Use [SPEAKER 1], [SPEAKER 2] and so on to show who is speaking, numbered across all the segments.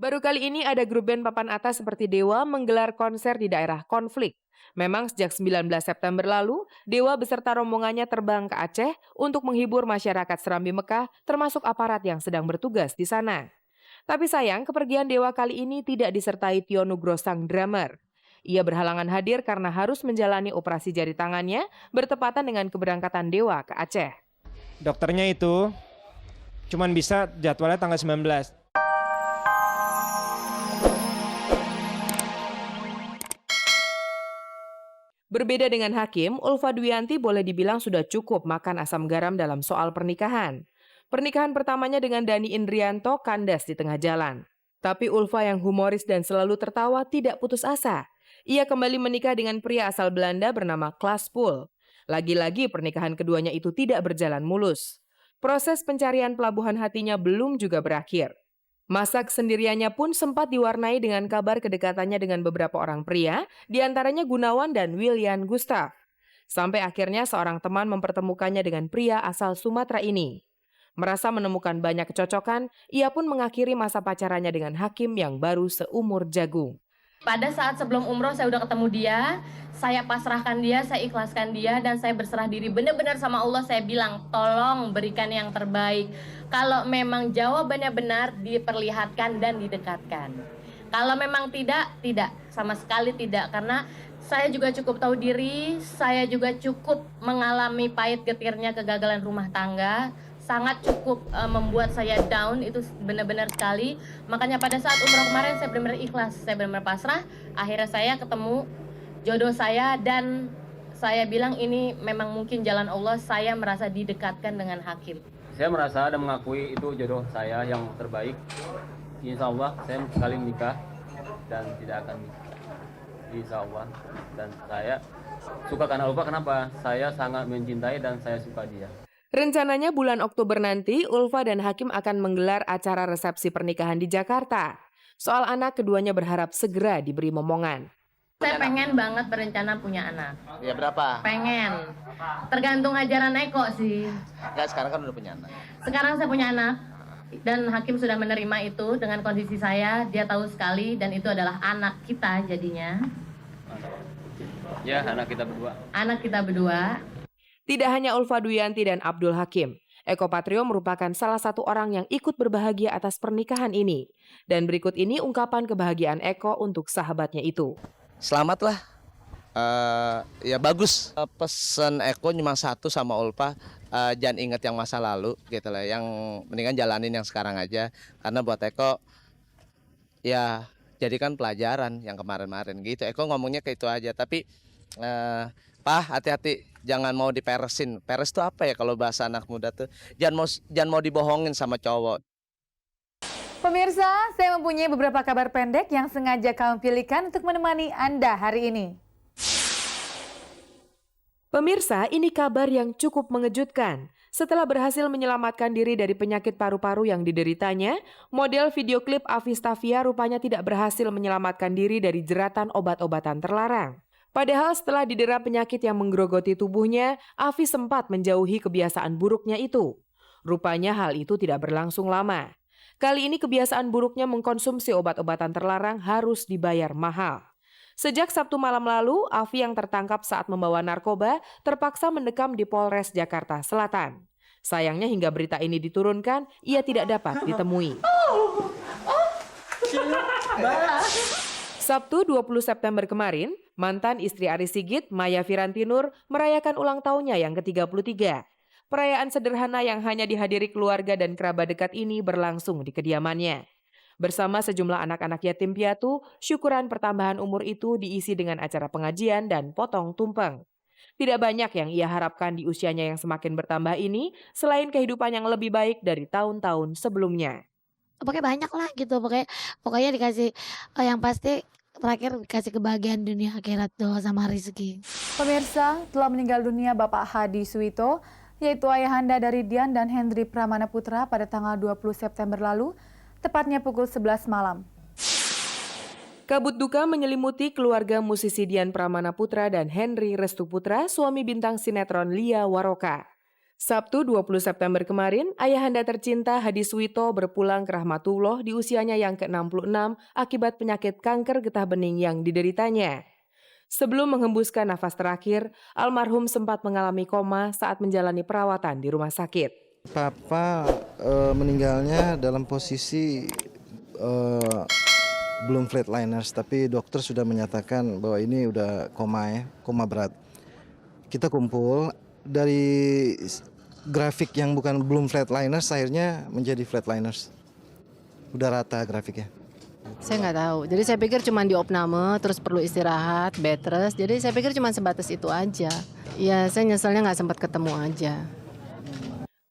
[SPEAKER 1] Baru kali ini ada grup band papan atas seperti Dewa menggelar konser di daerah konflik. Memang sejak 19 September lalu, Dewa beserta rombongannya terbang ke Aceh untuk menghibur masyarakat Serambi Mekah, termasuk aparat yang sedang bertugas di sana. Tapi sayang, kepergian Dewa kali ini tidak disertai Tio Nugro sang drummer. Ia berhalangan hadir karena harus menjalani operasi jari tangannya bertepatan dengan keberangkatan Dewa ke Aceh.
[SPEAKER 2] Dokternya itu cuman bisa jadwalnya tanggal 19.
[SPEAKER 1] Berbeda dengan Hakim, Ulfa Dwiyanti boleh dibilang sudah cukup makan asam garam dalam soal pernikahan. Pernikahan pertamanya dengan Dani Indrianto kandas di tengah jalan. Tapi Ulfa yang humoris dan selalu tertawa tidak putus asa. Ia kembali menikah dengan pria asal Belanda bernama Klaas Poel. Lagi-lagi pernikahan keduanya itu tidak berjalan mulus. Proses pencarian pelabuhan hatinya belum juga berakhir. Masa kesendiriannya pun sempat diwarnai dengan kabar kedekatannya dengan beberapa orang pria, diantaranya Gunawan dan William Gustav. Sampai akhirnya seorang teman mempertemukannya dengan pria asal Sumatera ini. Merasa menemukan banyak kecocokan, ia pun mengakhiri masa pacarannya dengan Hakim yang baru seumur jagung.
[SPEAKER 3] Pada saat sebelum umroh saya udah ketemu dia, saya pasrahkan dia, saya ikhlaskan dia, dan saya berserah diri benar-benar sama Allah. Saya bilang, tolong berikan yang terbaik. Kalau memang jawabannya benar, diperlihatkan dan didekatkan. Kalau memang tidak, sama sekali tidak. Karena saya juga cukup tahu diri, saya juga cukup mengalami pahit getirnya kegagalan rumah tangga. Sangat cukup membuat saya down, itu benar-benar sekali. Makanya pada saat umroh kemarin saya benar-benar ikhlas, saya benar-benar pasrah. Akhirnya saya ketemu jodoh saya dan saya bilang ini memang mungkin jalan Allah. Saya merasa didekatkan dengan Hakim.
[SPEAKER 4] Saya merasa dan mengakui itu jodoh saya yang terbaik. Insya Allah saya sekali menikah dan tidak akan insya Allah. Dan saya suka karena Allah. Kenapa? Saya sangat mencintai dan saya suka dia.
[SPEAKER 1] Rencananya bulan Oktober nanti, Ulfa dan Hakim akan menggelar acara resepsi pernikahan di Jakarta. Soal anak, keduanya berharap segera diberi momongan.
[SPEAKER 3] Saya pengen banget berencana punya anak.
[SPEAKER 5] Ya berapa?
[SPEAKER 3] Pengen. Tergantung ajaran Eko sih.
[SPEAKER 5] Enggak, sekarang kan udah punya anak.
[SPEAKER 3] Sekarang saya punya anak. Dan Hakim sudah menerima itu dengan kondisi saya. Dia tahu sekali dan itu adalah anak kita jadinya.
[SPEAKER 4] Ya, anak kita berdua.
[SPEAKER 3] Anak kita berdua.
[SPEAKER 1] Tidak hanya Ulfa Dwiyanti dan Abdul Hakim, Eko Patrio merupakan salah satu orang yang ikut berbahagia atas pernikahan ini. Dan berikut ini ungkapan kebahagiaan Eko untuk sahabatnya itu.
[SPEAKER 5] Selamat lah. Ya bagus. Pesan Eko cuma satu sama Ulfa, jangan ingat yang masa lalu gitu lah. Yang mendingan jalanin yang sekarang aja. Karena buat Eko ya jadikan pelajaran yang kemarin-kemarin gitu. Eko ngomongnya kayak itu aja. Tapi Pak, hati-hati, jangan mau diperesin. Peres itu apa ya kalau bahasa anak muda tuh? Jangan mau dibohongin sama cowok.
[SPEAKER 6] Pemirsa, saya mempunyai beberapa kabar pendek yang sengaja kami pilihkan untuk menemani Anda hari ini.
[SPEAKER 1] Pemirsa, ini kabar yang cukup mengejutkan. Setelah berhasil menyelamatkan diri dari penyakit paru-paru yang dideritanya, model video klip Afi Stavia rupanya tidak berhasil menyelamatkan diri dari jeratan obat-obatan terlarang. Padahal setelah didera penyakit yang menggerogoti tubuhnya, Afi sempat menjauhi kebiasaan buruknya itu. Rupanya hal itu tidak berlangsung lama. Kali ini kebiasaan buruknya mengkonsumsi obat-obatan terlarang harus dibayar mahal. Sejak Sabtu malam lalu, Afi yang tertangkap saat membawa narkoba terpaksa mendekam di Polres Jakarta Selatan. Sayangnya hingga berita ini diturunkan, ia tidak dapat ditemui. Sabtu 20 September kemarin, mantan istri Ari Sigit, Maya Virantinur, merayakan ulang tahunnya yang ke-33. Perayaan sederhana yang hanya dihadiri keluarga dan kerabat dekat ini berlangsung di kediamannya. Bersama sejumlah anak-anak yatim piatu, syukuran pertambahan umur itu diisi dengan acara pengajian dan potong tumpeng. Tidak banyak yang ia harapkan di usianya yang semakin bertambah ini, selain kehidupan yang lebih baik dari tahun-tahun sebelumnya.
[SPEAKER 7] Pokoknya banyak lah gitu, pokoknya dikasih yang pasti terakhir dikasih kebahagiaan dunia akhirat doa sama rezeki.
[SPEAKER 6] Pemirsa, telah meninggal dunia Bapak Hadi Suwito, yaitu ayahanda dari Dian dan Hendri Pramana Putra pada tanggal 20 September lalu, tepatnya pukul 11 malam.
[SPEAKER 1] Kabut duka menyelimuti keluarga musisi Dian Pramana Putra dan Henry Restu Putra, suami bintang sinetron Lia Waroka. Sabtu 20 September kemarin, ayahanda tercinta Hadi Suwito berpulang ke rahmatullah di usianya yang ke-66 akibat penyakit kanker getah bening yang dideritanya. Sebelum menghembuskan nafas terakhir, almarhum sempat mengalami koma saat menjalani perawatan di rumah sakit.
[SPEAKER 8] Papa meninggalnya dalam posisi belum flatliners, tapi dokter sudah menyatakan bahwa ini udah koma berat. Kita kumpul dari grafik yang belum flatliners akhirnya menjadi flatliners. Udah rata grafiknya.
[SPEAKER 9] Saya nggak tahu. Jadi saya pikir cuma diopname, terus perlu istirahat, bed rest. Jadi saya pikir cuma sebatas itu aja. Ya saya nyeselnya nggak sempat ketemu aja.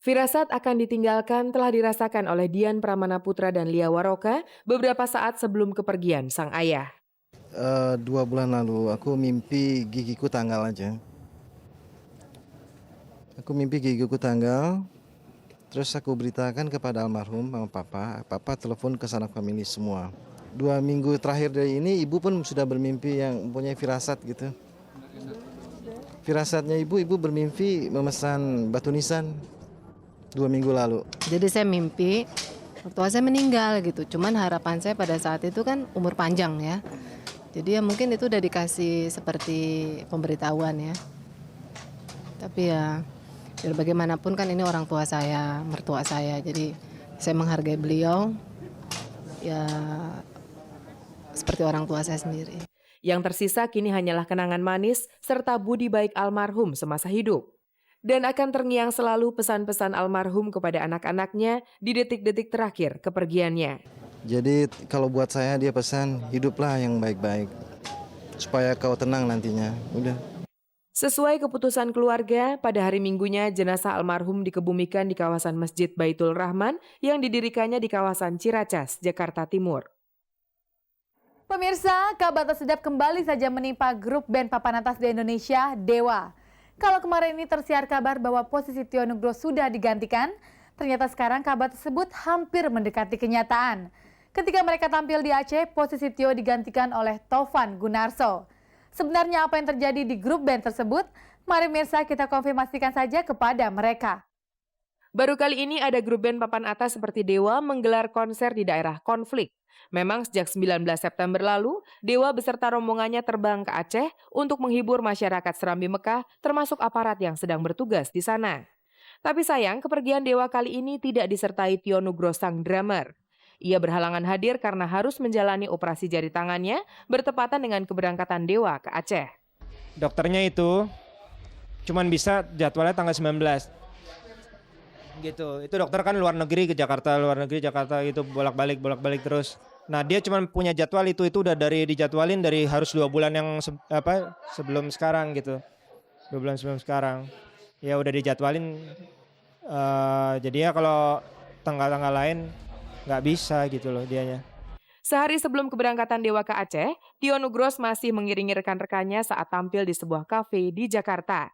[SPEAKER 1] Firasat akan ditinggalkan telah dirasakan oleh Dian Pramana Putra dan Lia Waroka beberapa saat sebelum kepergian sang ayah.
[SPEAKER 8] 2 bulan lalu aku mimpi gigiku tanggal aja. Aku mimpi gigiku tanggal, terus aku beritakan kepada almarhum sama papa telepon ke sanak famili semua. 2 minggu terakhir dari ini ibu pun sudah bermimpi yang mempunyai firasat gitu. Firasatnya ibu bermimpi memesan batu nisan 2 minggu lalu.
[SPEAKER 9] Jadi saya mimpi waktu saya meninggal gitu. Cuman harapan saya pada saat itu kan umur panjang ya. Jadi ya mungkin itu udah dikasih seperti pemberitahuan ya. Tapi ya biar bagaimanapun kan ini orang tua saya, mertua saya. Jadi saya menghargai beliau ya seperti orang tua saya sendiri.
[SPEAKER 1] Yang tersisa kini hanyalah kenangan manis serta budi baik almarhum semasa hidup. Dan akan terngiang selalu pesan-pesan almarhum kepada anak-anaknya di detik-detik terakhir kepergiannya.
[SPEAKER 8] Jadi kalau buat saya dia pesan, hiduplah yang baik-baik supaya kau tenang nantinya. Udah.
[SPEAKER 1] Sesuai keputusan keluarga, pada hari Minggunya jenazah almarhum dikebumikan di kawasan Masjid Baitul Rahman yang didirikannya di kawasan Ciracas, Jakarta Timur.
[SPEAKER 6] Pemirsa, kabar tak sedap kembali saja menimpa grup band papan atas di Indonesia, Dewa. Kalau kemarin ini tersiar kabar bahwa posisi Tio Nugro sudah digantikan, ternyata sekarang kabar tersebut hampir mendekati kenyataan. Ketika mereka tampil di Aceh, posisi Tio digantikan oleh Taufan Gunarso. Sebenarnya apa yang terjadi di grup band tersebut? Mari pemirsa kita konfirmasikan saja kepada mereka.
[SPEAKER 1] Baru kali ini ada grup band papan atas seperti Dewa menggelar konser di daerah konflik. Memang sejak 19 September lalu, Dewa beserta rombongannya terbang ke Aceh untuk menghibur masyarakat Serambi Mekah, termasuk aparat yang sedang bertugas di sana. Tapi sayang, kepergian Dewa kali ini tidak disertai Tio Nugro sang drummer. Ia berhalangan hadir karena harus menjalani operasi jari tangannya bertepatan dengan keberangkatan Dewa ke Aceh.
[SPEAKER 2] Dokternya itu cuman bisa jadwalnya tanggal 19. Gitu. Itu dokter kan luar negeri Jakarta gitu bolak-balik terus. Nah, dia cuma punya jadwal itu udah dari dijadwalin dari harus 2 bulan yang sebelum sekarang gitu. 2 bulan sebelum sekarang. Ya udah dijadwalin jadi ya kalau tanggal-tanggal lain nggak bisa gitu loh dianya.
[SPEAKER 1] Sehari sebelum keberangkatan Dewa ke Aceh, Tio Nugros masih mengiringi rekan-rekannya saat tampil di sebuah kafe di Jakarta.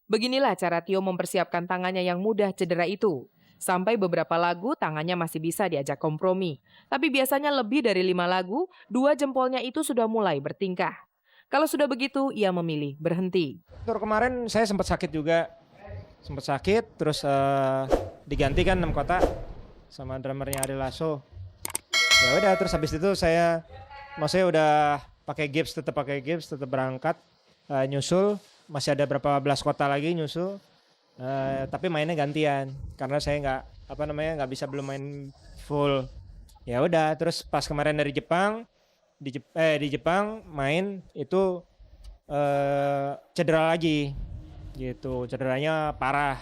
[SPEAKER 1] Beginilah cara Tio mempersiapkan tangannya yang mudah cedera itu. Sampai beberapa lagu tangannya masih bisa diajak kompromi. Tapi biasanya lebih dari 5 lagu, 2 jempolnya itu sudah mulai bertingkah. Kalau sudah begitu, ia memilih berhenti.
[SPEAKER 2] Tur kemarin saya sempat sakit juga. Terus diganti kan 6 kota sama drummernya Ari Lasso. Ya udah terus habis itu maksudnya udah tetap pakai gips, tetap berangkat nyusul, masih ada berapa belas kota lagi nyusul. Tapi mainnya gantian karena saya nggak bisa belum main full. Ya udah terus pas kemarin dari Jepang di Jepang main itu cedera lagi. Gitu, cederanya parah.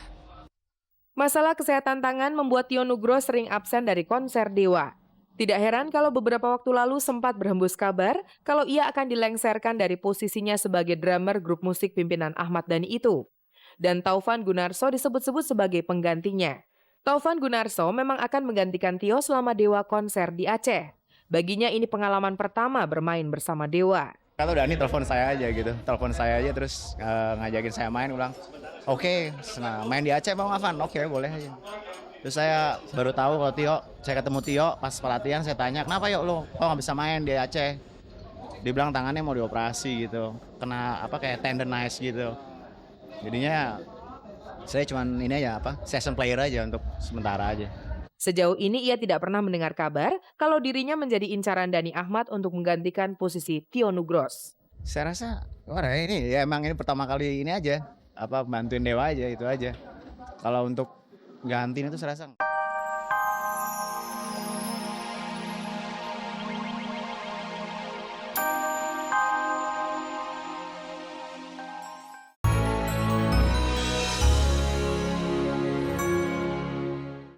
[SPEAKER 1] Masalah kesehatan tangan membuat Tio Nugro sering absen dari konser Dewa. Tidak heran kalau beberapa waktu lalu sempat berhembus kabar kalau ia akan dilengsarkan dari posisinya sebagai drummer grup musik pimpinan Ahmad Dhani itu. Dan Taufan Gunarso disebut-sebut sebagai penggantinya. Taufan Gunarso memang akan menggantikan Tio selama Dewa konser di Aceh. Baginya ini pengalaman pertama bermain bersama Dewa.
[SPEAKER 10] Kalau Dhani telepon saya aja terus ngajakin saya main, ulang oke, main di Aceh Bang Afan, oke boleh aja. Terus saya baru tahu kalau saya ketemu Tio pas pelatihan, saya tanya kenapa yuk lo kok nggak bisa main di Aceh. Dia bilang tangannya mau dioperasi gitu, kena kayak tendonitis gitu. Jadinya Saya cuman ini aja season player aja untuk sementara aja.
[SPEAKER 1] Sejauh ini ia tidak pernah mendengar kabar kalau dirinya menjadi incaran Dani Ahmad untuk menggantikan posisi Tio Nugros.
[SPEAKER 10] Saya rasa ini ya emang ini pertama kali ini aja bantuin Dewa aja itu aja. Kalau untuk gantiin itu saya rasa